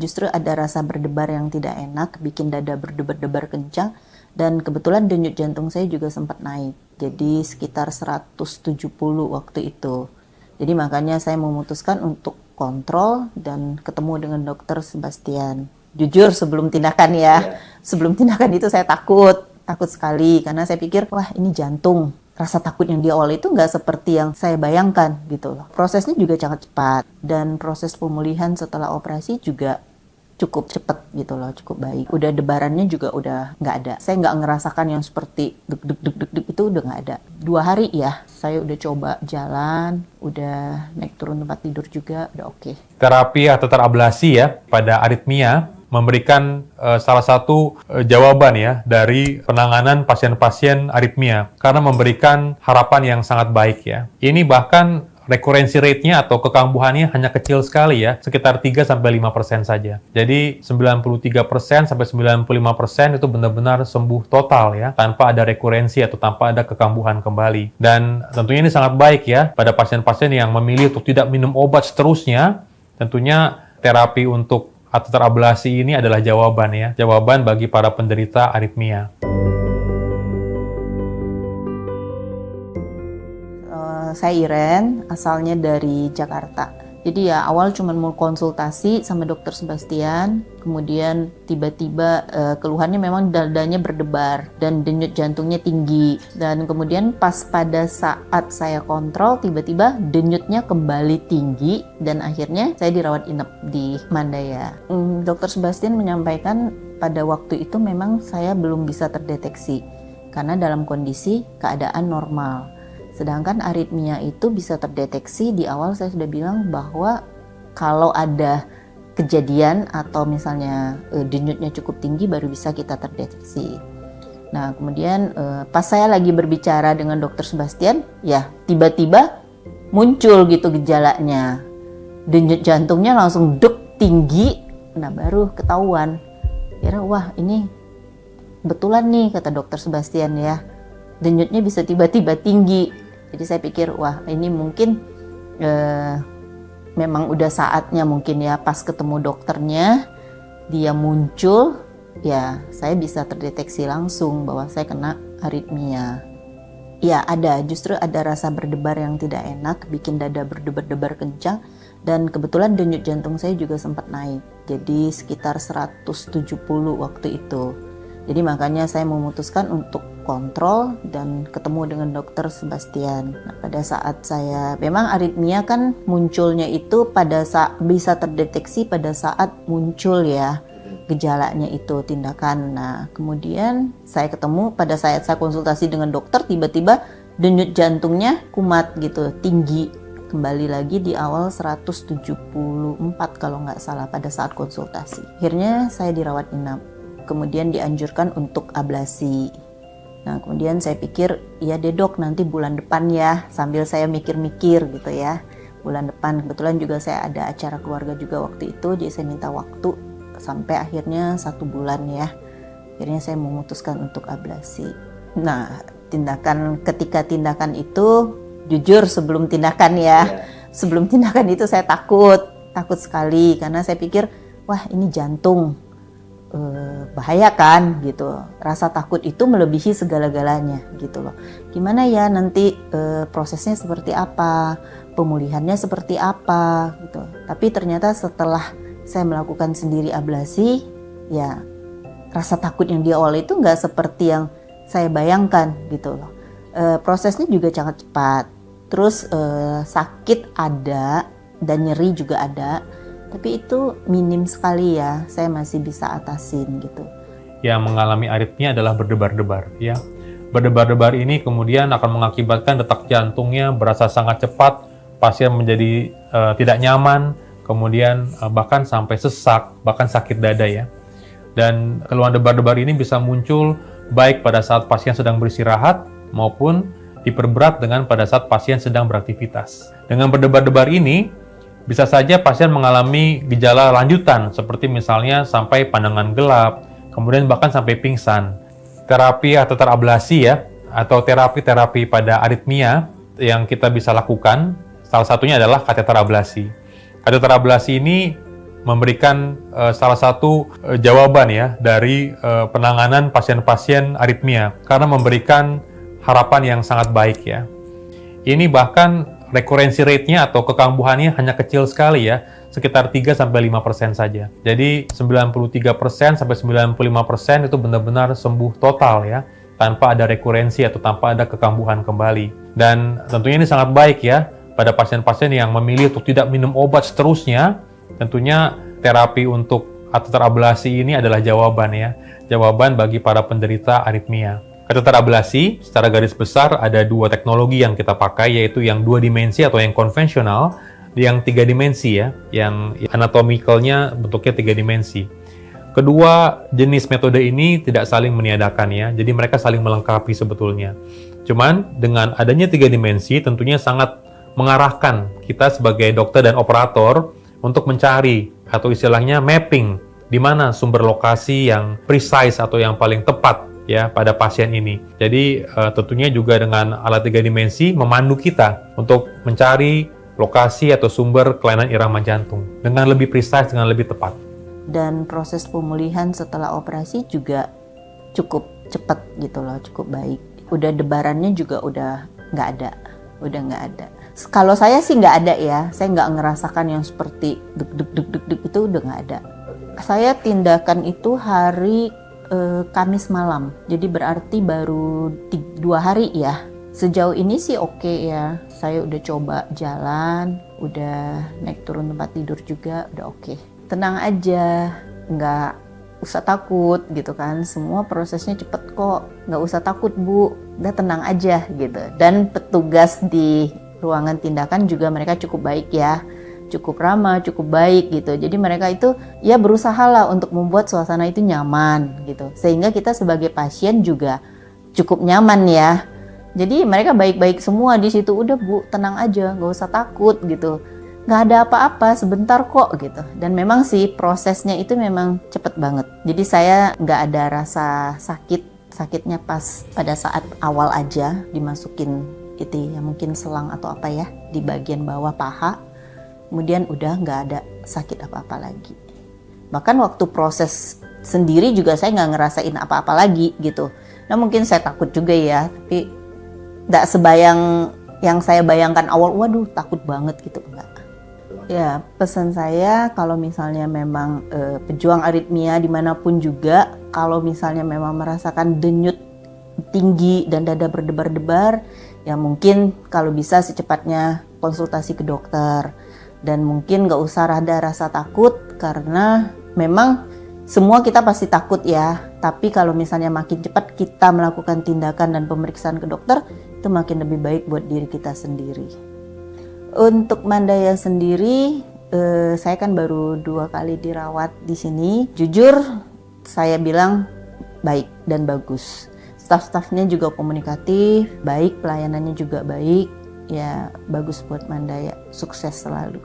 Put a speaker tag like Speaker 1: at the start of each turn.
Speaker 1: justru ada rasa berdebar yang tidak enak, bikin dada berdebar-debar kencang, dan kebetulan denyut jantung saya juga sempat naik, jadi sekitar 170 waktu itu. Jadi makanya saya memutuskan untuk kontrol dan ketemu dengan dokter Sebastian. Jujur sebelum tindakan sebelum tindakan itu saya takut sekali, karena saya pikir, wah ini jantung. Rasa takut yang di awal itu nggak seperti yang saya bayangkan gitu loh. Prosesnya juga sangat cepat, dan proses pemulihan setelah operasi juga cukup cepat gitu loh, cukup baik. Udah debarannya juga udah nggak ada. Saya nggak ngerasakan yang seperti deg-deg itu udah nggak ada. 2 hari ya, saya udah coba jalan, udah naik turun tempat tidur juga, udah oke.
Speaker 2: Terapi atau terablasi ya pada aritmia memberikan salah satu jawaban ya dari penanganan pasien-pasien aritmia karena memberikan harapan yang sangat baik ya. Ini bahkan rekurensi rate-nya atau kekambuhannya hanya kecil sekali ya, sekitar 3-5% saja. Jadi 93%-95% itu benar-benar sembuh total ya, tanpa ada rekurensi atau tanpa ada kekambuhan kembali. Dan tentunya ini sangat baik ya pada pasien-pasien yang memilih untuk tidak minum obat seterusnya. Tentunya terapi untuk atau terablasi ini adalah jawaban ya, jawaban bagi para penderita aritmia.
Speaker 1: Saya Iren, asalnya dari Jakarta. Jadi ya awal cuma mau konsultasi sama dokter Sebastian, kemudian tiba-tiba keluhannya memang dadanya berdebar dan denyut jantungnya tinggi. Dan kemudian pas pada saat saya kontrol, tiba-tiba denyutnya kembali tinggi dan akhirnya saya dirawat inap di Mandaya. Dokter Sebastian menyampaikan pada waktu itu memang saya belum bisa terdeteksi karena dalam kondisi keadaan normal. Sedangkan aritmia itu bisa terdeteksi. Di awal saya sudah bilang bahwa kalau ada kejadian atau misalnya denyutnya cukup tinggi baru bisa kita terdeteksi. Nah kemudian pas saya lagi berbicara dengan dokter Sebastian, ya tiba-tiba muncul gitu gejalanya. Denyut jantungnya langsung dek tinggi, nah baru ketahuan. Kira wah ini betulan nih kata dokter Sebastian ya. Denyutnya bisa tiba-tiba tinggi. Jadi saya pikir wah ini mungkin memang udah saatnya mungkin ya, pas ketemu dokternya dia muncul ya saya bisa terdeteksi langsung bahwa saya kena aritmia. Ya justru ada rasa berdebar yang tidak enak, bikin dada berdebar-debar kencang, dan kebetulan denyut jantung saya juga sempat naik, jadi sekitar 170 waktu itu. Jadi makanya saya memutuskan untuk kontrol dan ketemu dengan dokter Sebastian. Nah, pada saat saya, memang aritmia kan munculnya itu pada saat bisa terdeteksi pada saat muncul ya gejalanya itu tindakan. Nah kemudian saya ketemu pada saat saya konsultasi dengan dokter, tiba-tiba denyut jantungnya kumat gitu, tinggi. Kembali lagi di awal 174 kalau nggak salah pada saat konsultasi. Akhirnya saya dirawat inap. Kemudian dianjurkan untuk ablasi. Nah kemudian saya pikir ya deh dok nanti bulan depan ya, sambil saya mikir-mikir gitu ya. Bulan depan kebetulan juga saya ada acara keluarga juga waktu itu, jadi saya minta waktu sampai akhirnya 1 bulan ya. Akhirnya saya memutuskan untuk ablasi. Nah ketika tindakan itu, jujur sebelum tindakan sebelum tindakan itu saya takut sekali karena saya pikir wah ini jantung. Bahaya kan gitu, rasa takut itu melebihi segala-galanya gitu loh. Gimana ya nanti prosesnya seperti apa, pemulihannya seperti apa gitu. Tapi ternyata setelah saya melakukan sendiri ablasi, ya rasa takut yang di awal itu nggak seperti yang saya bayangkan gitu loh. Prosesnya juga sangat cepat, terus sakit ada dan nyeri juga ada. Tapi itu minim sekali ya, saya masih bisa atasin gitu.
Speaker 2: Yang mengalami aritmia adalah berdebar-debar ya. Berdebar-debar ini kemudian akan mengakibatkan detak jantungnya berasa sangat cepat, pasien menjadi tidak nyaman, kemudian bahkan sampai sesak, bahkan sakit dada ya. Dan keluhan debar-debar ini bisa muncul baik pada saat pasien sedang beristirahat maupun diperberat dengan pada saat pasien sedang beraktivitas. Dengan berdebar-debar ini, bisa saja pasien mengalami gejala lanjutan seperti misalnya sampai pandangan gelap, kemudian bahkan sampai pingsan. Terapi atau terablasi ya, atau terapi-terapi pada aritmia yang kita bisa lakukan, salah satunya adalah kateter ablasi. Kateter ablasi ini memberikan salah satu jawaban ya dari penanganan pasien-pasien aritmia karena memberikan harapan yang sangat baik ya. Ini bahkan rekurensi rate-nya atau kekambuhannya hanya kecil sekali ya, sekitar 3-5% saja. Jadi 93% sampai 95% itu benar-benar sembuh total ya, tanpa ada rekurensi atau tanpa ada kekambuhan kembali. Dan tentunya ini sangat baik ya pada pasien-pasien yang memilih untuk tidak minum obat seterusnya. Tentunya terapi untuk kateter ablasi ini adalah jawaban ya, jawaban bagi para penderita aritmia. Kateter ablasi, secara garis besar ada dua teknologi yang kita pakai, yaitu yang 2 dimensi atau yang konvensional, yang 3 dimensi ya, yang anatomicalnya bentuknya 3 dimensi. Kedua jenis metode ini tidak saling meniadakan ya, jadi mereka saling melengkapi sebetulnya. Cuman dengan adanya 3 dimensi tentunya sangat mengarahkan kita sebagai dokter dan operator untuk mencari atau istilahnya mapping di mana sumber lokasi yang precise atau yang paling tepat ya pada pasien ini. Jadi tentunya juga dengan alat 3 dimensi memandu kita untuk mencari lokasi atau sumber kelainan irama jantung dengan lebih precise, dengan lebih tepat.
Speaker 1: Dan proses pemulihan setelah operasi juga cukup cepat gitu loh, cukup baik. Udah debarannya juga udah nggak ada. Kalau saya sih nggak ada ya, saya nggak ngerasakan yang seperti deg itu udah nggak ada. Saya tindakan itu hari Kamis malam, jadi berarti baru 2 hari ya. Sejauh ini sih oke ya, saya udah coba jalan, udah naik turun tempat tidur juga, udah oke. Tenang aja, nggak usah takut gitu kan, semua prosesnya cepet kok, nggak usah takut Bu, udah tenang aja gitu. Dan petugas di ruangan tindakan juga mereka cukup baik ya, cukup ramah, cukup baik gitu. Jadi mereka itu ya berusaha lah untuk membuat suasana itu nyaman gitu. Sehingga kita sebagai pasien juga cukup nyaman ya. Jadi mereka baik-baik semua di situ. Udah Bu, tenang aja, nggak usah takut gitu. Nggak ada apa-apa, sebentar kok gitu. Dan memang sih prosesnya itu memang cepet banget. Jadi saya nggak ada rasa sakitnya pas pada saat awal aja dimasukin itu ya, mungkin selang atau apa ya di bagian bawah paha. Kemudian udah nggak ada sakit apa-apa lagi. Bahkan waktu proses sendiri juga saya nggak ngerasain apa-apa lagi gitu. Nah mungkin saya takut juga ya, tapi nggak sebayang yang saya bayangkan awal, waduh takut banget gitu, enggak. Ya pesan saya kalau misalnya memang pejuang aritmia dimanapun juga, kalau misalnya memang merasakan denyut tinggi dan dada berdebar-debar, ya mungkin kalau bisa secepatnya konsultasi ke dokter. Dan mungkin gak usah ada rasa takut, karena memang semua kita pasti takut ya. Tapi kalau misalnya makin cepat kita melakukan tindakan dan pemeriksaan ke dokter, itu makin lebih baik buat diri kita sendiri. Untuk Mandaya sendiri, saya kan baru 2 kali dirawat di sini. Jujur, saya bilang baik dan bagus. Staf-stafnya juga komunikatif, baik, pelayanannya juga baik. Ya bagus buat Mandaya, sukses selalu.